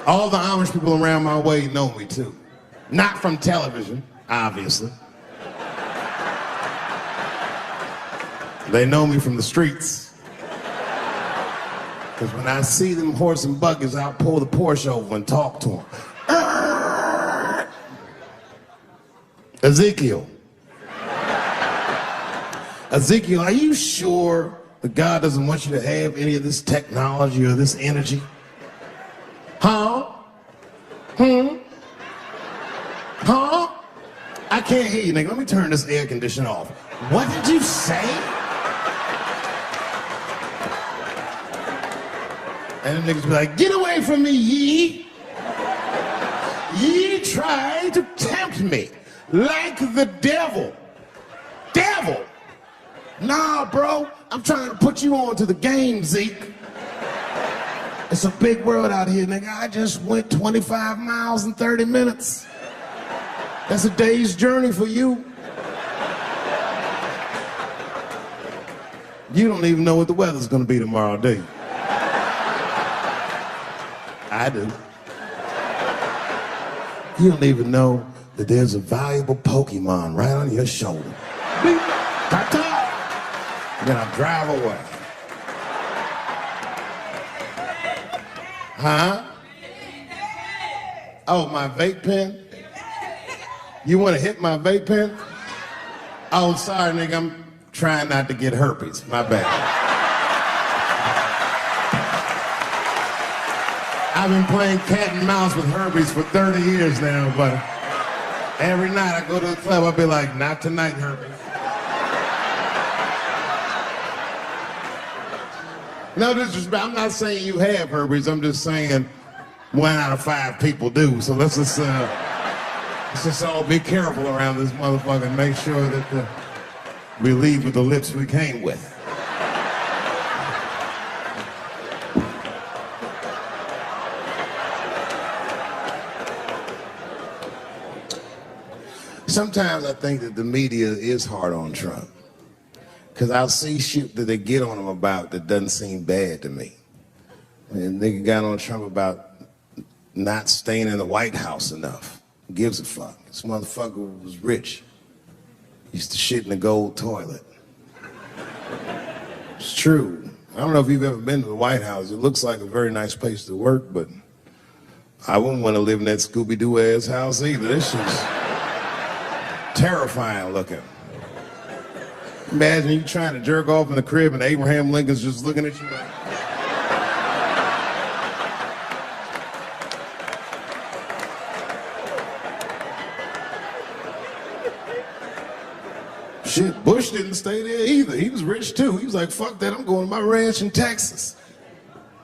All the Amish people around my way know me too. Not from television, obviously. They know me from the streets. Because when I see them horse and buggies, I'll pull the Porsche over and talk to them. Ezekiel, are you sure that God doesn't want you to have any of this technology or this energy? Huh? Huh? I can't hear you, nigga. Let me turn this air conditioner off. What did you say? And the niggas be like, get away from me, ye. Ye tried to tempt me like the devil. Devil? Nah, bro. I'm trying to put you on to the game, Zeke. It's a big world out here, nigga. I just went 25 miles in 30 minutes. That's a day's journey for you. You don't even know what the weather's gonna be tomorrow, do you? I do. You don't even know that there's a valuable Pokemon right on your shoulder. Beep, ta-ta. And then I drive away. Huh? Oh, my vape pen? You want to hit my vape pen? Oh, sorry, nigga, I'm trying not to get herpes. My bad. I've been playing cat and mouse with herpes for 30 years now, but every night I go to the club, I'll be like, not tonight, herpes. No disrespect, I'm not saying you have herpes, I'm just saying 1 out of 5 people do. So let's just all be careful around this motherfucker and make sure that we leave with the lips we came with. Sometimes I think that the media is hard on Trump. Because I'll see shit that they get on him about that doesn't seem bad to me. And nigga got on Trump about not staying in the White House enough. Who gives a fuck? This motherfucker was rich. Used to shit in the gold toilet. It's true. I don't know if you've ever been to the White House. It looks like a very nice place to work, but I wouldn't want to live in that Scooby-Doo ass house either. This shit's terrifying looking. Imagine you trying to jerk off in the crib and Abraham Lincoln's just looking at you like... Shit, Bush didn't stay there either. He was rich too. He was like, fuck that, I'm going to my ranch in Texas.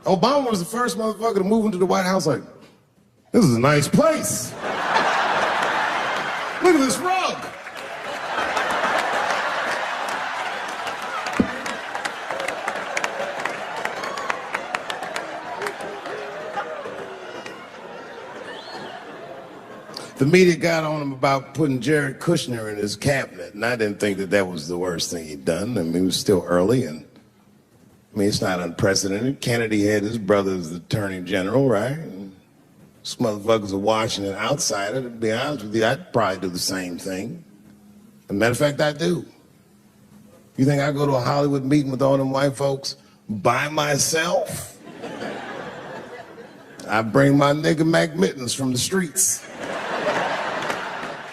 Obama was the first motherfucker to move into the White House like, this is a nice place. Look at this rug. The media got on him about putting Jared Kushner in his cabinet, and I didn't think that that was the worst thing he'd done. I mean, it was still early, and I mean, it's not unprecedented. Kennedy had his brother as the attorney general, right? And this motherfucker's a Washington outsider. To be honest with you, I'd probably do the same thing. As a matter of fact, I do. You think I go to a Hollywood meeting with all them white folks by myself? I bring my nigga Mac Mittens from the streets.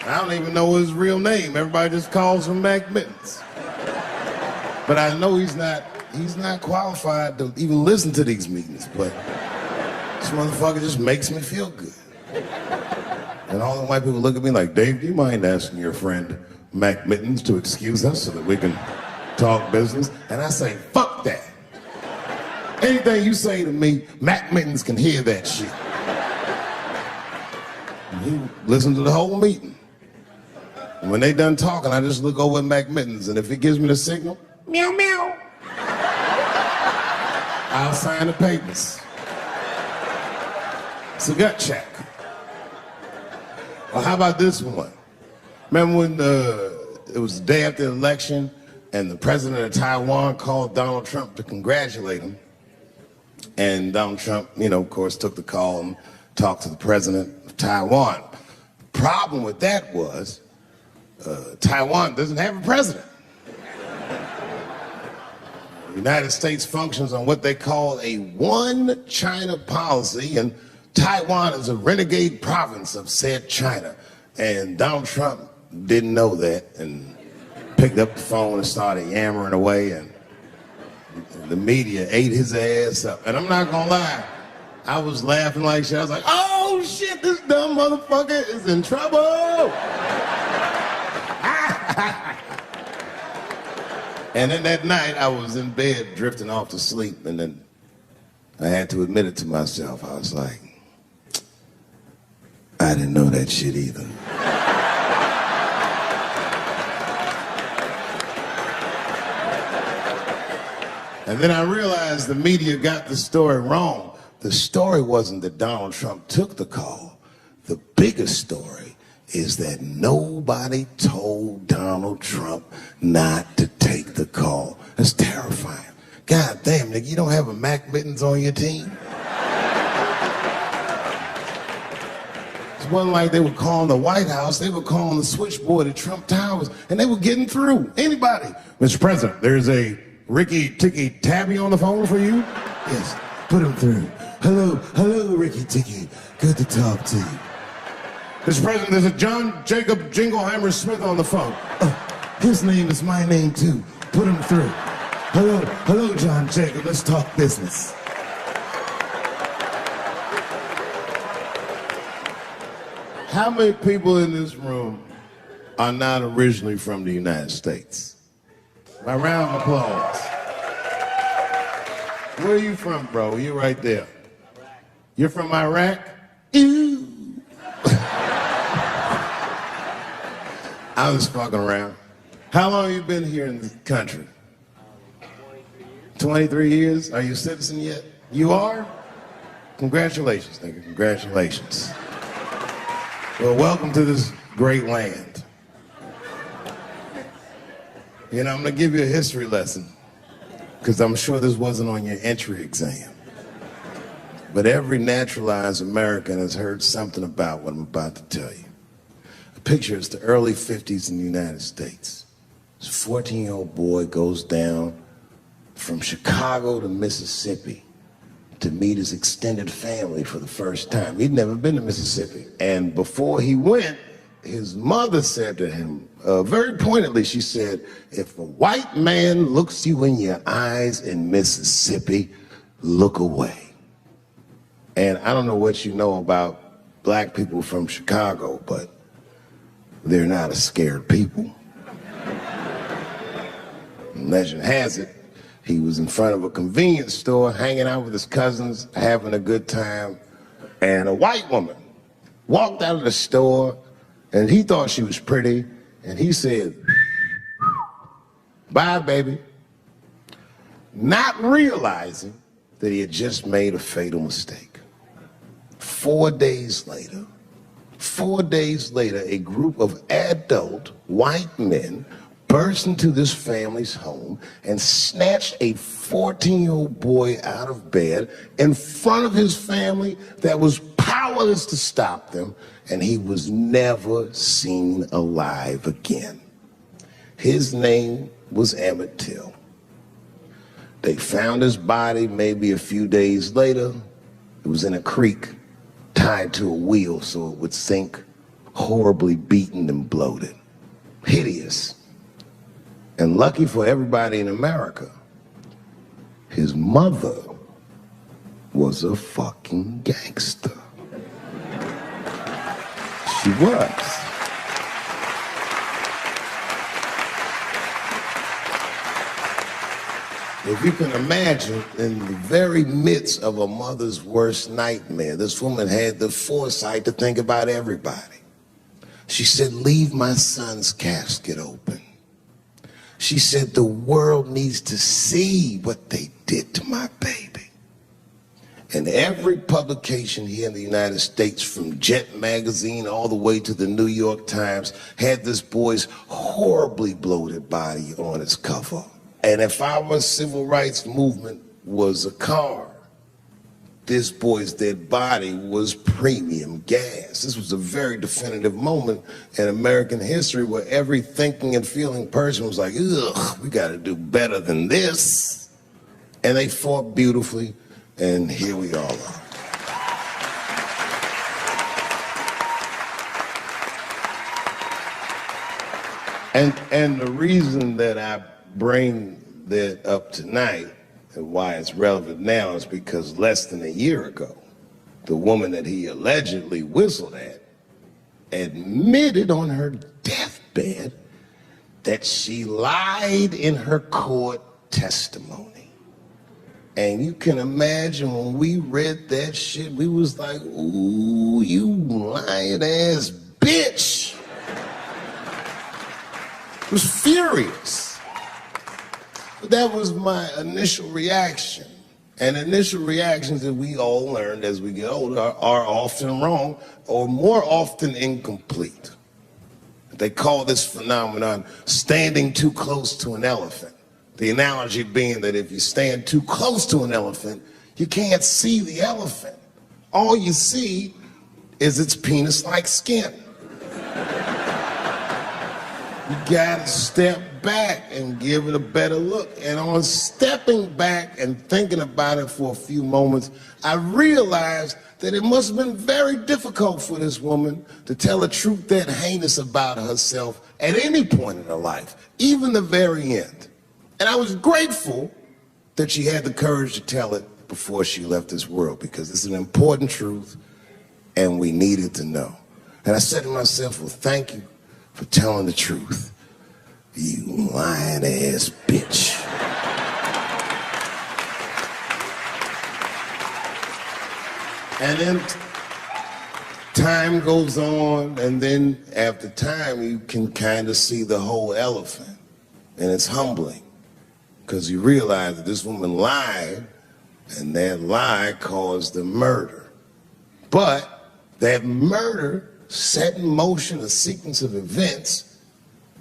I don't even know his real name. Everybody just calls him Mac Mittens. But I know he's not qualified to even listen to these meetings, but this motherfucker just makes me feel good. And all the white people look at me like, Dave, do you mind asking your friend Mac Mittens to excuse us so that we can talk business? And I say, fuck that. Anything you say to me, Mac Mittens can hear that shit. And he listened to the whole meeting. And when they done talking, I just look over at Mac Mittens, and if he gives me the signal, meow, meow, I'll sign the papers. It's a gut check. Well, how about this one? Remember when it was the day after the election, and the president of Taiwan called Donald Trump to congratulate him? And Donald Trump, you know, of course, took the call and talked to the president of Taiwan. Problem with that was, Taiwan doesn't have a president. The United States functions on what they call a one China policy, and Taiwan is a renegade province of said China. And Donald Trump didn't know that and picked up the phone and started yammering away, and the media ate his ass up. And I'm not gonna lie, I was laughing like shit. I was like, oh shit, this dumb motherfucker is in trouble. And then that night, I was in bed drifting off to sleep, and then I had to admit it to myself. I was like, I didn't know that shit either. And then I realized the media got the story wrong. The story wasn't that Donald Trump took the call. The biggest story is that nobody told Donald Trump not to take the call. That's terrifying. God damn, nigga, you don't have a Mac Mittens on your team? This It wasn't like they were calling the White House, they were calling the switchboard at Trump Towers, and they were getting through. Anybody. Mr. President, there's a Ricky Ticky Tabby on the phone for you? Yes, put him through. Hello, Ricky Ticky. Good to talk to you. Mr. President, there's a John Jacob Jingleheimer Smith on the phone. His name is my name too. Put him through. Hello, John Jacob. Let's talk business. How many people in this room are not originally from the United States? A round of applause. Where are you from, bro? You're right there. You're from Iraq? Ew. I was fucking around. How long have you been here in the country? 23 years? Are you a citizen yet? You are? Congratulations, nigga. Congratulations. Well, welcome to this great land. You know, I'm gonna give you a history lesson, because I'm sure this wasn't on your entry exam. But every naturalized American has heard something about what I'm about to tell you. A picture is the early 50s in the United States. This 14-year-old boy goes down from Chicago to Mississippi to meet his extended family for the first time. He'd never been to Mississippi. And before he went, his mother said to him, very pointedly, she said, if a white man looks you in your eyes in Mississippi, look away. And I don't know what you know about black people from Chicago, but they're not a scared people. Legend has it, he was in front of a convenience store, hanging out with his cousins, having a good time, and a white woman walked out of the store, and he thought she was pretty, and he said, bye, baby, not realizing that he had just made a fatal mistake. 4 days later, a group of adult white men burst into this family's home and snatched a 14-year-old boy out of bed in front of his family that was powerless to stop them, and he was never seen alive again. His name was Emmett Till. They found his body maybe a few days later. It was in a creek, tied to a wheel so it would sink, horribly beaten and bloated. Hideous. And lucky for everybody in America, his mother was a fucking gangster. She was. If you can imagine, in the very midst of a mother's worst nightmare, this woman had the foresight to think about everybody. She said, leave my son's casket open. She said, the world needs to see what they did to my baby. And every publication here in the United States, from Jet Magazine all the way to the New York Times, had this boy's horribly bloated body on its cover. And if our civil rights movement was a car, this boy's dead body was premium gas. This was a very definitive moment in American history where every thinking and feeling person was like, ugh, we gotta do better than this. And they fought beautifully, and here we all are. And the reason that I bring that up tonight and why it's relevant now is because less than a year ago, the woman that he allegedly whistled at admitted on her deathbed that she lied in her court testimony. And you can imagine when we read that shit, we was like, ooh, you lying ass bitch. I was furious. But that was my initial reaction. And initial reactions that we all learned as we get older are often wrong or more often incomplete. They call this phenomenon standing too close to an elephant. The analogy being that if you stand too close to an elephant, you can't see the elephant. All you see is its penis-like skin. You gotta step back and give it a better look. And on stepping back and thinking about it for a few moments, I realized that it must have been very difficult for this woman to tell a truth that heinous about herself at any point in her life, even the very end. And I was grateful that she had the courage to tell it before she left this world, because it's an important truth and we needed to know. And I said to myself, well, thank you for telling the truth, you lying ass bitch. And then time goes on, and then after time, you can kind of see the whole elephant. And it's humbling, because you realize that this woman lied, and that lie caused the murder. But that murder set in motion a sequence of events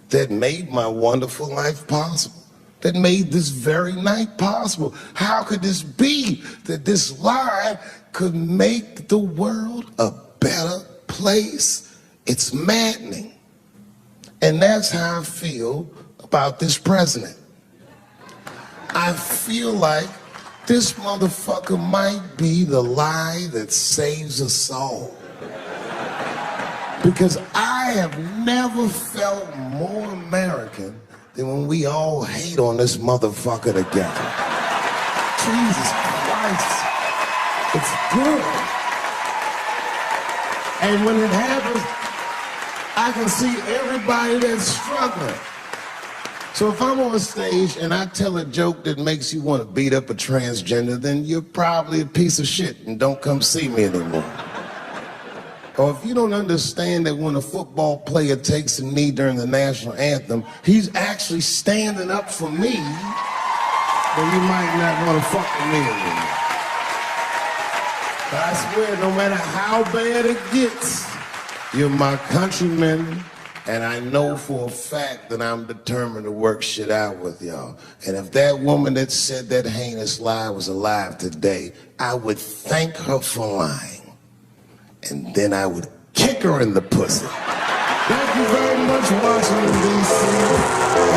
that made my wonderful life possible, that made this very night possible. How could this be that this lie could make the world a better place? It's maddening. And that's how I feel about this president. I feel like this motherfucker might be the lie that saves us all. Because I have never felt more American than when we all hate on this motherfucker together. Jesus Christ, it's good. And when it happens, I can see everybody that's struggling. So if I'm on stage and I tell a joke that makes you want to beat up a transgender, then you're probably a piece of shit and don't come see me anymore. Or if you don't understand that when a football player takes a knee during the national anthem, he's actually standing up for me, then you might not want to fuck with me anymore. But I swear, no matter how bad it gets, you're my countrymen, and I know for a fact that I'm determined to work shit out with y'all. And if that woman that said that heinous lie was alive today, I would thank her for lying. And then I would kick her in the pussy. Thank you very much, Washington, D.C.